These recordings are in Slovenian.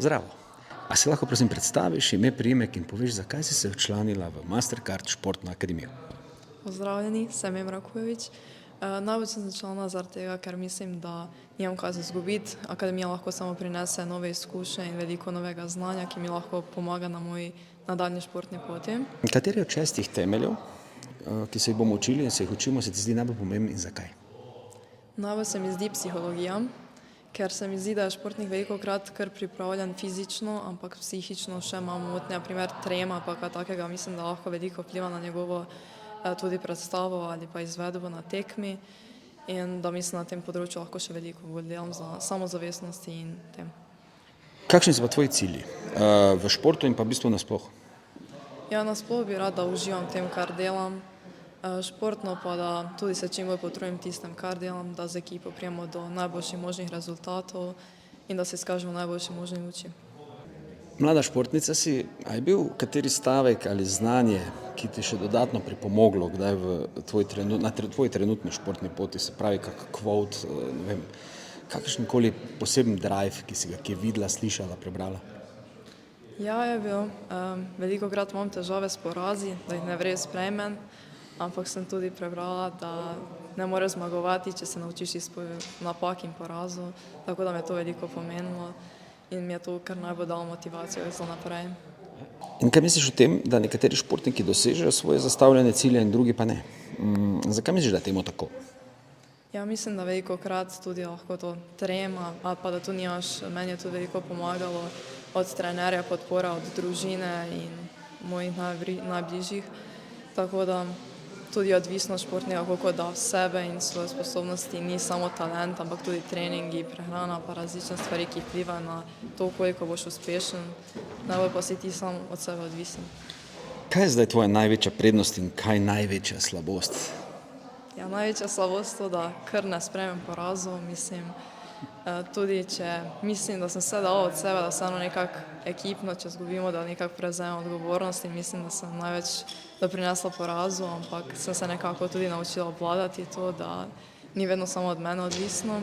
Zdravo. A si lahko prosim predstaviš ime, priimek in poveš, zakaj si se včlanila v Mastercard športno akademijo? Pozdravljeni, sem Emra Kujović. Najbolj sem začela zaradi tega, ker mislim, da nimam kaj za izgubiti. Akademija lahko samo prinese nove izkušnje in veliko novega znanja, ki mi lahko pomaga na moji nadaljnji športni poti. Kateri od 6 temeljev, ki se jih bomo učili in se jih učimo, se ti zdi najbolj pomemben in zakaj? Najbolj se mi zdi psihologija, ker se mi zdi, da je športnik velikokrat kar pripravljen fizično, ampak psihično še ima motnje, na primer trema pa kaj takega, mislim, da lahko veliko vpliva na njegovo tudi predstavo ali pa izvedbo na tekmi in da mislim, na tem področju lahko še veliko bolj delam za samozavestnosti in tem. Kakšni so pa tvoji cilji v športu in pa v bistvu nasploh? Ja, nasploh bi rada uživam v tem, kar delam, športno pa da tudi se čim bolj potrudim tistem, kar delam, da z ekipo pridemo do najboljših možnih rezultatov in da se izkažemo v najboljši možni luči. Mlada športnica si, a je bil kateri stavek ali znanje, ki ti je še dodatno pripomoglo kdaj na tvoji trenutni športni poti, se pravi kak quote, ne vem, kakršenkoli poseben drive, ki si ga kje videla, slišala, prebrala? Ja, je bil. Velikokrat imam težave s porazi, da jih nevred sprejmem, ampak sem tudi prebrala, da ne moreš zmagovati, če se naučiš iz napak in porazov, tako da mi je to veliko pomenilo in mi je to kar najbolj dalo motivacijo za naprej. In kaj misliš o tem, da nekateri športniki dosežejo svoje zastavljene cilje in drugi pa ne? Zakaj misliš, da je temu tako? Ja, mislim, da velikokrat tudi lahko to trema ali pa da tu nimaš, meni je to veliko pomagalo od trenerja, podpora od družine in mojih najbližjih, tako da tudi odvisnost športnika, koliko da sebe in svoje sposobnosti, ni samo talent, ampak tudi treningi, prehrana pa različne stvari, ki vplivajo na to, koliko boš uspešen, najbolj pa si ti sam od sebe odvisen. Kaj je zdaj tvoja največja prednost in kaj največja slabost? Ja, največja slabost to, da kar ne sprejmem porazov, mislim, tudi če mislim, da sem vse dala od sebe, da vseeno nekako ekipno, če izgubimo, da nekako prevzemem odgovornost in mislim, da sem največ doprinesla porazu, ampak sem se nekako tudi naučila obvladati to, da ni vedno samo od mene odvisno.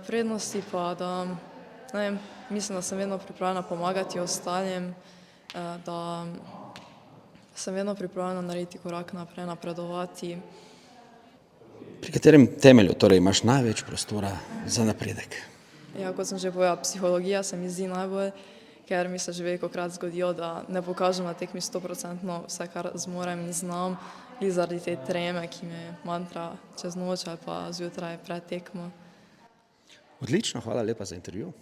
Prednosti pa, da, ne vem, mislim, da sem vedno pripravljena pomagati ostalim, da sem vedno pripravljena narediti korak naprej, napredovati. Pri katerem temelju torej imaš največ prostora za napredek? Ja, kot sem že povedala, psihologija se mi zdi najbolj, ker mi se že velikokrat zgodijo, da ne pokažem na tekmi 100% vse, kar zmorem in znam, glih zaradi te treme, ki me mantra čez noč ali pa zjutraj pred tekmo. Odlično, hvala lepa za intervju.